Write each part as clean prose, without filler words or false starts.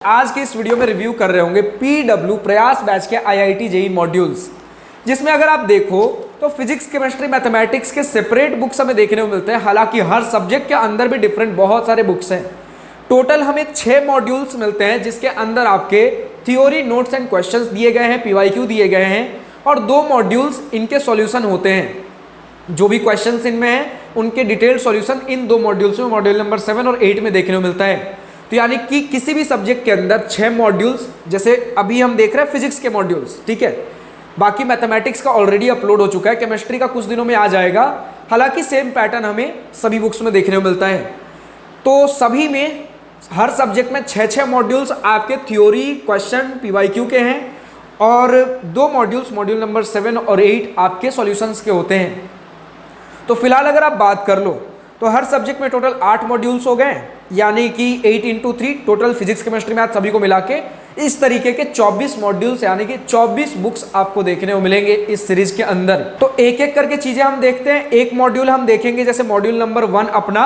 आज के इस वीडियो में रिव्यू कर रहे होंगे पीडब्ल्यू प्रयास बैच के आईआईटी जेईई मॉड्यूल्स, जिसमें अगर आप देखो तो फिजिक्स केमिस्ट्री मैथमेटिक्स के सेपरेट बुक्स हमें देखने को मिलते हैं। हालांकि हर सब्जेक्ट के अंदर भी डिफरेंट बहुत सारे बुक्स हैं। टोटल हमें 6 मॉड्यूल्स मिलते हैं, जिसके अंदर आपके थ्योरी नोट्स एंड क्वेश्चंस दिए गए हैं, पीवाईक्यू दिए गए हैं और 2 मॉड्यूल्स इनके सॉल्यूशन होते हैं। जो भी क्वेश्चंस इनमें हैं उनके डिटेल्ड सॉल्यूशन इन 2 मॉड्यूल्स में मॉड्यूल नंबर 7 और 8 में देखने को मिलता है। तो यानी कि किसी भी सब्जेक्ट के अंदर 6 मॉड्यूल्स, जैसे अभी हम देख रहे हैं फिजिक्स के मॉड्यूल्स, ठीक है। बाकी मैथमेटिक्स का ऑलरेडी अपलोड हो चुका है, केमिस्ट्री का कुछ दिनों में आ जाएगा। हालांकि सेम पैटर्न हमें सभी बुक्स में देखने को मिलता है। तो सभी में हर सब्जेक्ट में 6 मॉड्यूल्स आपके थ्योरी क्वेश्चन पीवाईक्यू के हैं और 2 मॉड्यूल्स मॉड्यूल नंबर 7 और 8 आपके सॉल्यूशंस के होते हैं। तो फिलहाल अगर आप बात कर लो तो हर सब्जेक्ट में टोटल 8 मॉड्यूल्स हो गए, यानी कि 8 × 3 टोटल फिजिक्स केमिस्ट्री मैथ सभी को मिला के इस तरीके के 24 मॉड्यूल्स यानी कि 24 बुक्स आपको देखने को मिलेंगे इस सीरीज के अंदर। तो एक एक करके चीजें हम देखते हैं। एक मॉड्यूल हम देखेंगे, जैसे मॉड्यूल नंबर 1 अपना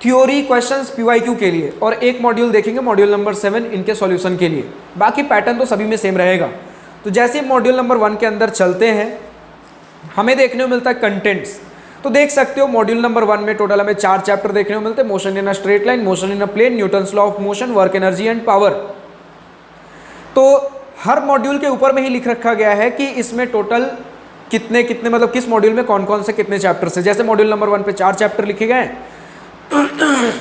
थ्योरी क्वेश्चंस पीवाईक्यू के लिए, और एक मॉड्यूल देखेंगे मॉड्यूल नंबर 7 इनके सॉल्यूशन के लिए। बाकी पैटर्न तो सभी में सेम रहेगा। तो जैसे मॉड्यूल नंबर 1 के अंदर चलते हैं, हमें देखने को मिलता है कंटेंट्स। तो देख सकते हो मॉड्यूल नंबर 1 में टोटल हमें 4 चैप्टर देखने को मिलते हैं। Motion in a straight line, motion in a plane, Newton's law of motion, work energy and power. तो हर मॉड्यूल के ऊपर में ही लिख रखा गया है कि इसमें टोटल कितने कितने मतलब किस मॉड्यूल में कौन कौन से कितने चैप्टर्स है। जैसे मॉड्यूल नंबर 1 पे 4 चैप्टर लिखे गए हैं।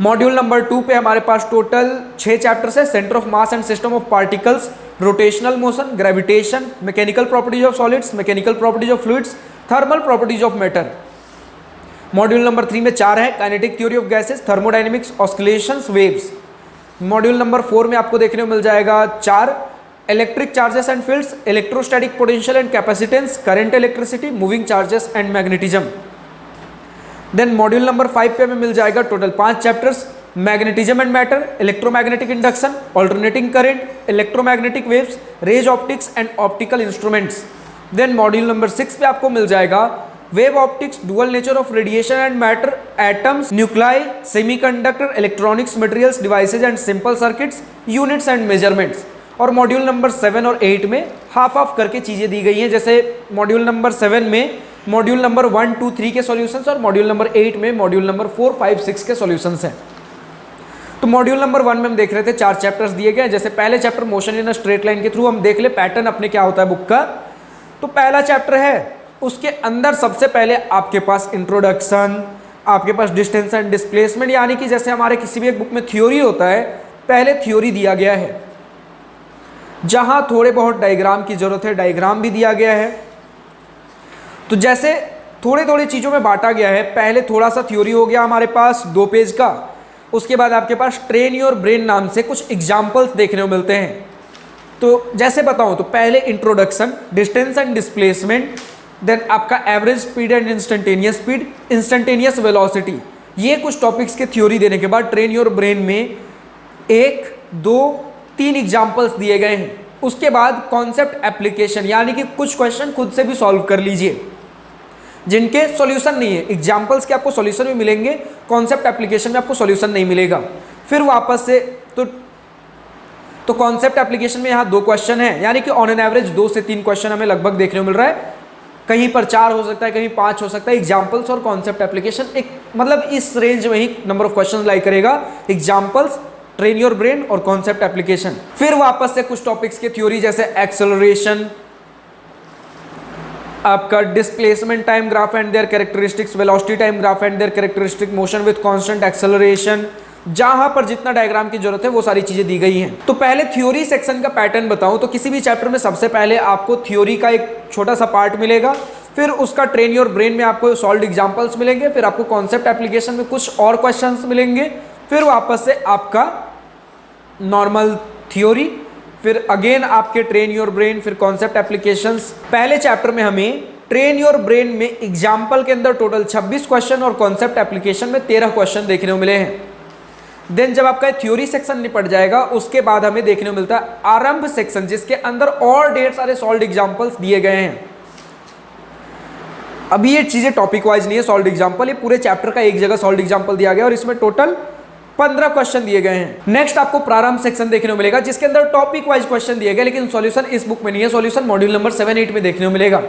मॉड्यूल नंबर 2 पे हमारे पास टोटल 6 चैप्टर्स है। Centre of mass and system of particles, rotational motion, gravitation, mechanical properties of solids, mechanical properties of fluids, thermal properties of matter. Module number 3 में 4 है। Kinetic theory of gases, thermodynamics, oscillations, waves. Module number 4 में आपको देखने को मिल जाएगा 4 electric charges and fields, electrostatic potential and capacitance, current electricity, moving charges and magnetism. Then module number 5 पे हमें मिल जाएगा total 5 chapters. Magnetism and matter, electromagnetic induction, alternating current, electromagnetic waves, rays optics and optical instruments. Then module number 6 पे आपको मिल जाएगा wave optics, dual nature of radiation and matter, atoms, nuclei, semiconductor, electronics, materials, devices and simple circuits, units and measurements. और module number 7 और 8 में half half करके चीजें दी गई हैं। जैसे मॉड्यूल नंबर 7 में मॉड्यूल नंबर 1, 2, 3 के सॉल्यूशंस और मॉड्यूल नंबर 8 में मॉड्यूल नंबर 4, 5, 6 के सॉल्यूशंस हैं। तो मॉड्यूल नंबर 1 में हम देख रहे थे 4 चैप्टर्स दिए गए। जैसे पहले chapter motion in a straight line के थ्रू हम देख ले पैटर्न अपने क्या होता है बुक का। तो पहला चैप्टर है, उसके अंदर सबसे पहले आपके पास इंट्रोडक्शन, आपके पास डिस्टेंस एंड डिस्प्लेसमेंट, यानी कि जैसे हमारे किसी भी एक बुक में थ्योरी होता है, पहले थ्योरी दिया गया है। जहां थोड़े बहुत डायग्राम की जरूरत है, डायग्राम भी दिया गया है। तो जैसे थोड़े थोड़े चीज़ों में बांटा गया है। पहले थोड़ा सा थ्योरी हो गया हमारे पास 2 पेज का। उसके बाद आपके पास ट्रेन योर ब्रेन नाम से कुछ एग्जाम्पल्स देखने को मिलते हैं। तो जैसे बताऊं तो पहले introduction, distance and displacement, then आपका average speed and instantaneous speed, instantaneous velocity. ये कुछ टॉपिक्स के थ्योरी देने के बाद ट्रेन योर ब्रेन में 1, 2, 3 एग्जाम्पल्स दिए गए हैं। उसके बाद कॉन्सेप्ट एप्लीकेशन, यानी कि कुछ क्वेश्चन खुद से भी सॉल्व कर लीजिए जिनके सॉल्यूशन नहीं है। एग्जाम्पल्स के आपको सॉल्यूशन भी मिलेंगे, कॉन्सेप्ट एप्लीकेशन में आपको सॉल्यूशन नहीं मिलेगा। फिर वापस से तो कॉन्सेप्ट एप्लीकेशन में यहाँ 2 क्वेश्चन है, यानी कि ऑन एन एवरेज 2 से 3 क्वेश्चन हमें लगभग देखने को मिल रहा है। कहीं पर 4 हो सकता है, कहीं 5 हो सकता है। एग्जाम्पल्स और कॉन्सेप्ट एप्लीकेशन एक मतलब इस रेंज में ही नंबर ऑफ क्वेश्चन लाई करेगा। एग्जाम्पल्स, ट्रेन योर ब्रेन और कॉन्सेप्ट एप्लीकेशन। फिर वापस से कुछ टॉपिक्स के थ्योरी, जैसे एक्सेलरेशन, आपका displacement time graph and there characteristics, velocity time graph and there characteristic, motion with constant acceleration. जहां पर जितना डायग्राम की जरूरत है वो सारी चीजें दी गई हैं। तो पहले थ्योरी सेक्शन का पैटर्न बताऊं तो किसी भी चैप्टर में सबसे पहले आपको थ्योरी का एक छोटा सा पार्ट मिलेगा। फिर उसका ट्रेन योर ब्रेन में आपको सॉल्व्ड एग्जांपल्स मिलेंगे। फिर आपको कॉन्सेप्ट एप्लीकेशन में कुछ और क्वेश्चंस मिलेंगे। फिर वापस से आपका नॉर्मल थ्योरी, फिर अगेन आपके ट्रेन योर ब्रेन, फिर कॉन्सेप्ट एप्लीकेशंस। पहले चैप्टर में हमें ट्रेन योर ब्रेन में एग्जाम्पल के अंदर टोटल 26 क्वेश्चन और कॉन्सेप्ट एप्लीकेशन में 13 क्वेश्चन देखने को मिले हैं। देन जब आपका थ्योरी सेक्शन निपट जाएगा, उसके बाद हमें देखने को मिलता है आरंभ सेक्शन, जिसके अंदर और ढेर सारे सॉल्व्ड एग्जाम्पल्स दिए गए हैं। अभी ये चीजें टॉपिक वाइज नहीं है, सॉल्व्ड एग्जाम्पल, ये पूरे चैप्टर का एक जगह सॉल्व्ड एग्जाम्पल दिया गया और इसमें टोटल 15 क्वेश्चन दिए गए हैं। नेक्स्ट आपको प्रारंभ सेक्शन देखने को मिलेगा जिसके अंदर टॉपिक वाइज क्वेश्चन दिए गए, लेकिन सॉल्यूशन इस बुक में नहीं है, सॉल्यूशन मॉड्यूल नंबर 7-8 में देखने को मिलेगा।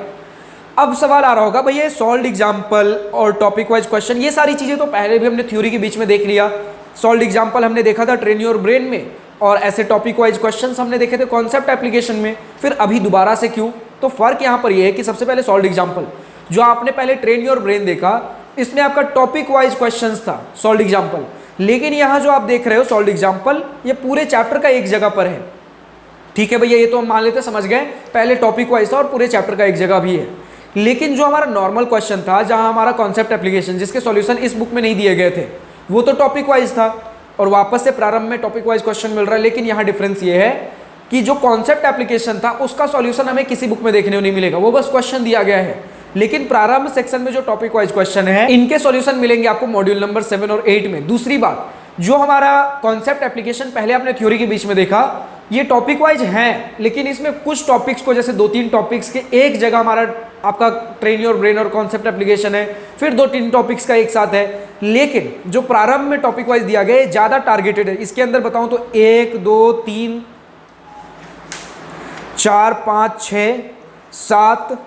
अब सवाल आ रहा होगा भैया सॉल्व्ड एग्जांपल और टॉपिक वाइज क्वेश्चन ये सारी चीजें तो पहले भी हमने थ्योरी के बीच में देख लिया। सॉल्व्ड एग्जांपल हमने देखा था ट्रेन योर ब्रेन में, और ऐसे टॉपिक वाइज क्वेश्चंस हमने देखे थे कॉन्सेप्ट एप्लीकेशन में। फिर अभी दोबारा से क्यों? तो फर्क यहाँ पर यह है कि सबसे पहले सॉल्व्ड एग्जांपल जो आपने पहले ट्रेन योर ब्रेन देखा, इसमें आपका टॉपिक वाइज क्वेश्चंस था सॉल्व्ड एग्जांपल, लेकिन यहाँ जो आप देख रहे हो सॉल्व्ड एग्जांपल ये पूरे चैप्टर का एक जगह पर है। ठीक है भैया, ये तो हम मान लेते समझ गए, पहले टॉपिक वाइज था और पूरे चैप्टर का एक जगह भी है। लेकिन जो हमारा नॉर्मल क्वेश्चन था, जहां हमारा कॉन्सेप्ट एप्लीकेशन जिसके सॉल्यूशन इस बुक में नहीं दिए गए थे, वो तो टॉपिक वाइज था और वापस से प्रारंभ में टॉपिक वाइज क्वेश्चन मिल रहा है। लेकिन यहाँ डिफरेंस ये है कि जो कॉन्सेप्ट एप्लीकेशन था उसका सॉल्यूशन हमें किसी बुक में देखने को नहीं मिलेगा, वो बस क्वेश्चन दिया गया है। लेकिन प्रारंभ सेक्शन में जो टॉपिक वाइज क्वेश्चन है इनके सॉल्यूशन मिलेंगे आपको मॉड्यूल नंबर 7 और 8 में। दूसरी बात, जो हमारा कॉन्सेप्ट एप्लीकेशन पहले आपने थ्योरी के बीच में देखा, ये टॉपिक वाइज हैं, लेकिन इसमें कुछ टॉपिक्स को जैसे 2-3 टॉपिक्स के एक जगह हमारा आपका ट्रेन योर ब्रेन और कॉन्सेप्ट एप्लीकेशन है, फिर 2-3 टॉपिक्स का एक साथ है। लेकिन जो प्रारंभ में टॉपिक वाइज दिया गया है ज्यादा टारगेटेड है। इसके अंदर बताऊं तो 1 2 3 4 5 6 7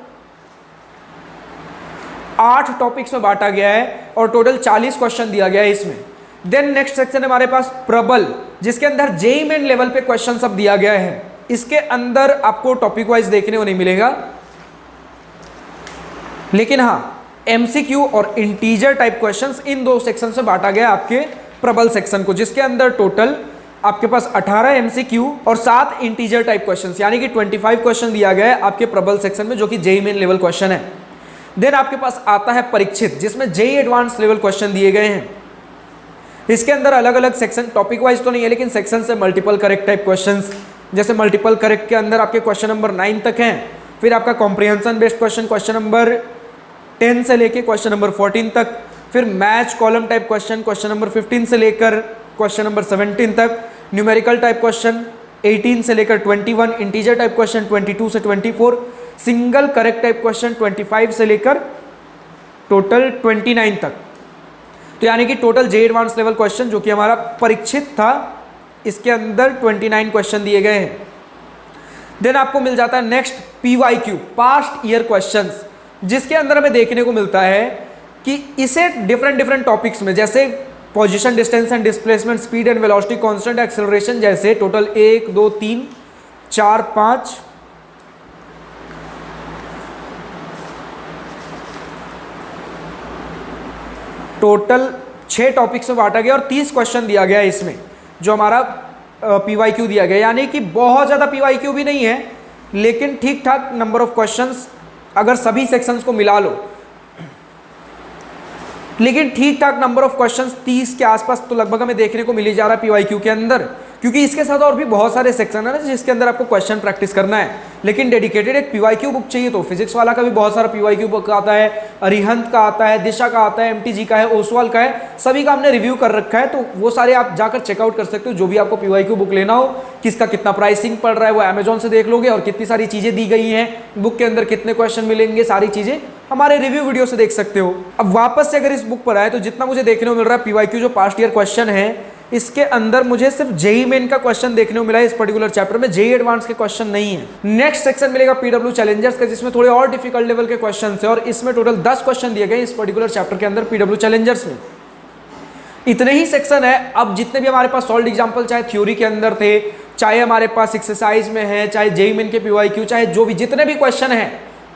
8 टॉपिक्स में बांटा गया है और टोटल 40 क्वेश्चन दिया गया है इसमें। देन नेक्स्ट सेक्शन है हमारे पास प्रबल, जिसके अंदर जेईई मेन लेवल पे क्वेश्चन सब दिया गया है। इसके अंदर आपको टॉपिक वाइज देखने को नहीं मिलेगा, लेकिन हाँ एमसीक्यू और integer type questions in 2 section से बांटा गया आपके प्रबल सेक्शन को, जिसके अंदर टोटल आपके पास 18 एमसीक्यू और 7 इंटीजर टाइप क्वेश्चंस, यानी कि 25 क्वेश्चन दिया गया है आपके प्रबल सेक्शन में, जो कि जेईई मेन लेवल क्वेश्चन है। देन आपके पास आता है परीक्षित, जिसमें जेईई एडवांस लेवल क्वेश्चन दिए गए हैं। इसके अंदर अलग अलग सेक्शन, टॉपिक वाइज तो नहीं है लेकिन सेक्शन से मल्टीपल करेक्ट टाइप क्वेश्चंस, जैसे मल्टीपल करेक्ट के अंदर आपके क्वेश्चन नंबर 9 तक हैं। फिर आपका कॉम्प्रिहेंशन बेस्ड क्वेश्चन नंबर 10 से लेके क्वेश्चन नंबर 14 तक। फिर match column type question number 15 से लेकर क्वेश्चन नंबर 17 तक। न्यूमेरिकल टाइप क्वेश्चन 18 से लेकर 21। इंटीजर टाइप क्वेश्चन 22 से 24। सिंगल करेक्ट टाइप क्वेश्चन 25 से लेकर टोटल 29 तक। तो यानी कि total JEE advance level question जो कि हमारा परीक्षित था, इसके अंदर 29 क्वेश्चन दिए गए हैं। देन आपको मिल जाता है next PYQ, past year questions, जिसके अंदर हमें देखने को मिलता है कि इसे डिफरेंट टॉपिक्स में, जैसे position, distance and displacement, speed and velocity, constant acceleration, जैसे टोटल 1 2 3 4 5 टोटल 6 टॉपिक्स में बांटा गया और 30 क्वेश्चन दिया गया है इसमें, जो हमारा पीवाईक्यू दिया गया। यानी कि बहुत ज़्यादा पीवाईक्यू भी नहीं है, लेकिन ठीक ठाक नंबर ऑफ क्वेश्चंस अगर सभी सेक्शंस को मिला लो, लेकिन ठीक ठाक नंबर ऑफ क्वेश्चंस 30 के आसपास तो लगभग हमें देखने को मिल ही जा रहा है पीवाईक्यू के अंदर, क्योंकि इसके साथ और भी बहुत सारे सेक्शन है ना जिसके अंदर आपको क्वेश्चन प्रैक्टिस करना है। लेकिन डेडिकेटेड एक पीवाईक्यू बुक चाहिए तो फिजिक्स वाला का भी बहुत सारा पीवाईक्यू बुक आता है, अरिहंत का आता है, दिशा का आता है, एमटीजी का है, ओसवाल का है, सभी का हमने रिव्यू कर रखा है। तो वो सारे आप जाकर चेकआउट कर सकते हो। जो भी आपको पीवाईक्यू बुक लेना हो, किसका कितना प्राइसिंग पड़ रहा है वो अमेजोन से देख लोगे, और कितनी सारी चीज़ें दी गई हैं बुक के अंदर, कितने क्वेश्चन मिलेंगे, सारी चीज़ें हमारे रिव्यू वीडियो से देख सकते हो। अब वापस से अगर इस बुक पर आए तो जितना मुझे देखने को मिल रहा है पीवाईक्यू जो पास्ट ईयर क्वेश्चन है, इसके अंदर मुझे सिर्फ जेईई मेन का क्वेश्चन देखने को मिला है इस पर्टिकुलर चैप्टर में, जेईई एडवांस के क्वेश्चन नहीं है। नेक्स्ट सेक्शन मिलेगा पीडब्ल्यू चैलेंजर्स का, जिसमें थोड़े और डिफिकल्ट लेवल के क्वेश्चन है, और इसमें टोटल 10 क्वेश्चन दिए गए इस पर्टिकुलर चैप्टर के अंदर पीडब्ल्यू चैलेंजर्स में। इतने ही सेक्शन है। अब जितने भी हमारे पास सॉल्व्ड एग्जाम्पल चाहे थ्योरी के अंदर थे, चाहे हमारे पास एक्सरसाइज में है, चाहे जेईई मेन के पीवाईक्यू, चाहे जो भी जितने भी क्वेश्चन है,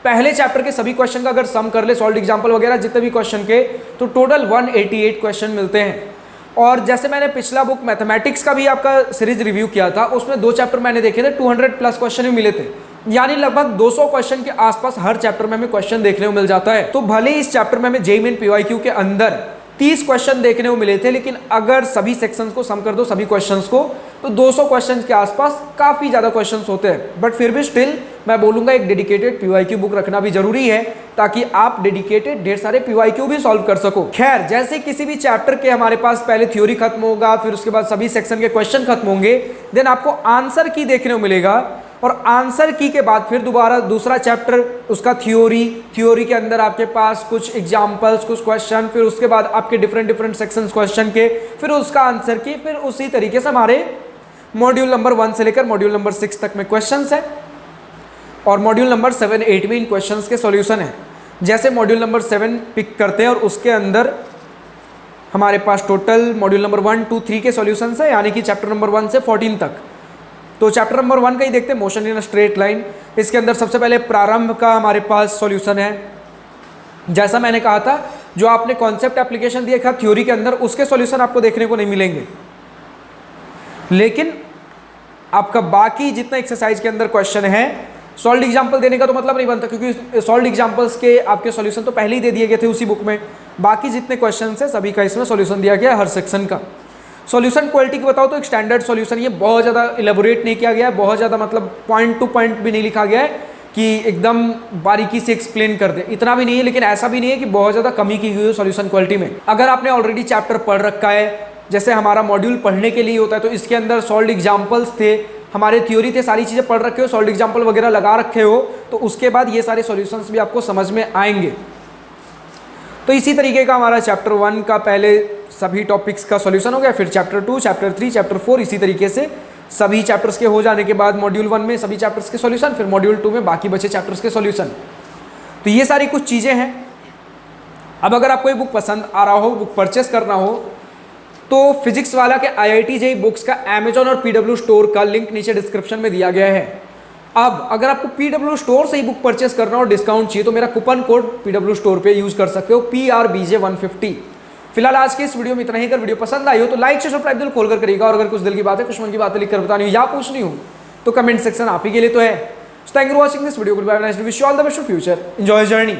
पहले चैप्टर के सभी क्वेश्चन का अगर सम कर ले, सॉल्व्ड एग्जाम्पल वगैरह जितने भी क्वेश्चन के, तो टोटल 188 क्वेश्चन मिलते हैं। और जैसे मैंने पिछला बुक मैथमेटिक्स का भी आपका सीरीज रिव्यू किया था, उसमें 2 चैप्टर मैंने देखे थे, 200+ क्वेश्चन भी मिले थे, यानी लगभग 200 क्वेश्चन के आसपास हर चैप्टर में हमें क्वेश्चन देखने को मिल जाता है। तो भले इस चैप्टर में हमें जेईई मेन पीवाईक्यू के अंदर 30 क्वेश्चन देखने को मिले थे, लेकिन अगर सभी सेक्शंस को सम कर दो, सभी क्वेश्चंस को, तो 200 क्वेश्चंस के आसपास काफ़ी ज़्यादा क्वेश्चंस होते हैं। बट फिर भी स्टिल मैं बोलूँगा एक डेडिकेटेड पीवाईक्यू बुक रखना भी जरूरी है, ताकि आप डेडिकेटेड ढेर सारे पीवाईक्यू भी सॉल्व कर सको। खैर, जैसे किसी भी चैप्टर के हमारे पास पहले थ्योरी खत्म होगा, फिर उसके बाद सभी सेक्शन के क्वेश्चन खत्म होंगे, देन आपको आंसर की देखने को मिलेगा। और आंसर की के बाद फिर दोबारा दूसरा चैप्टर उसका थ्योरी के अंदर आपके पास कुछ एग्जाम्पल्स, कुछ क्वेश्चन, फिर उसके बाद आपके डिफरेंट सेक्शंस क्वेश्चन के, फिर उसका आंसर की, फिर उसी तरीके से हमारे मॉड्यूल नंबर 1 से लेकर मॉड्यूल नंबर 6 तक में क्वेश्चंस है और मॉड्यूल नंबर 7, 8 में इन क्वेश्चंस के सॉल्यूशन है। जैसे मॉड्यूल नंबर 7 पिक करते हैं और उसके अंदर हमारे पास टोटल मॉड्यूल नंबर 1, 2, 3 के सॉल्यूशंस है, यानी कि चैप्टर नंबर 1 से 14 तक। तो चैप्टर नंबर 1 का ही देखते हैं, motion in a straight line. इसके अंदर सबसे पहले प्रारंभ का हमारे पास सॉल्यूशन है। जैसा मैंने कहा था, जो आपने कॉन्सेप्ट एप्लीकेशन दिया था थ्योरी के अंदर, उसके सॉल्यूशन आपको देखने को नहीं मिलेंगे, लेकिन आपका बाकी जितना एक्सरसाइज के अंदर क्वेश्चन है, सॉल्व एग्जाम्पल देने का तो मतलब नहीं बनता, क्योंकि सॉल्व एग्जाम्पल्स के आपके सॉल्यूशन तो पहले ही दे दिए गए थे उसी बुक में। बाकी जितने क्वेश्चन है सभी का इसमें सॉल्यूशन दिया गया है, हर सेक्शन का। सॉल्यूशन क्वालिटी की बताओ तो एक स्टैंडर्ड सॉल्यूशन, ये बहुत ज़्यादा इलेबोरेट नहीं किया गया है, बहुत ज़्यादा मतलब पॉइंट टू पॉइंट भी नहीं लिखा गया है कि एकदम बारीकी से एक्सप्लेन कर दे, इतना भी नहीं है, लेकिन ऐसा भी नहीं है कि बहुत ज़्यादा कमी की गई है सॉल्यूशन क्वालिटी में। अगर आपने ऑलरेडी चैप्टर पढ़ रखा है, जैसे हमारा मॉड्यूल पढ़ने के लिए होता है, तो इसके अंदर सॉल्व एग्जाम्पल्स थे, हमारे थ्योरी थे, सारी चीज़ें पढ़ रखे हो, सॉल्व एग्जाम्पल वगैरह लगा रखे हो, तो उसके बाद ये सारे सॉल्यूशंस भी आपको समझ में आएंगे। तो इसी तरीके का हमारा चैप्टर 1 का पहले सभी टॉपिक्स का सॉल्यूशन हो गया, फिर चैप्टर 2, चैप्टर 3, चैप्टर 4, इसी तरीके से सभी चैप्टर्स के हो जाने के बाद मॉड्यूल 1 में सभी चैप्टर्स के सॉल्यूशन, फिर मॉड्यूल 2 में बाकी बचे चैप्टर्स के सॉल्यूशन। तो ये सारी कुछ चीज़ें हैं। अब अगर आपको ये बुक पसंद आ रहा हो, बुक परचेस करना हो, तो फिजिक्स वाला के IIT JEE बुक्स का अमेजॉन और PW स्टोर का लिंक नीचे डिस्क्रिप्शन में दिया गया है। अब अगर आपको PW स्टोर से ही बुक परचेस करना हो, डिस्काउंट चाहिए, तो मेरा कूपन कोड PW स्टोर पे यूज कर सकते हो, PRBJ150। फिलहाल आज के इस वीडियो में इतना ही। अगर वीडियो पसंद आई हो तो लाइक शेयर सब्सक्राइब दिल खोल कर करिएगा, और अगर कुछ दिल की बात है, कुछ मन की बातें लिखकर बतानी हो या पूछनी हो तो कमेंट सेक्शन आप ही के लिए तो है। Thank you for watching this video. Good bye, nice to wish you all the best for future, enjoy journey.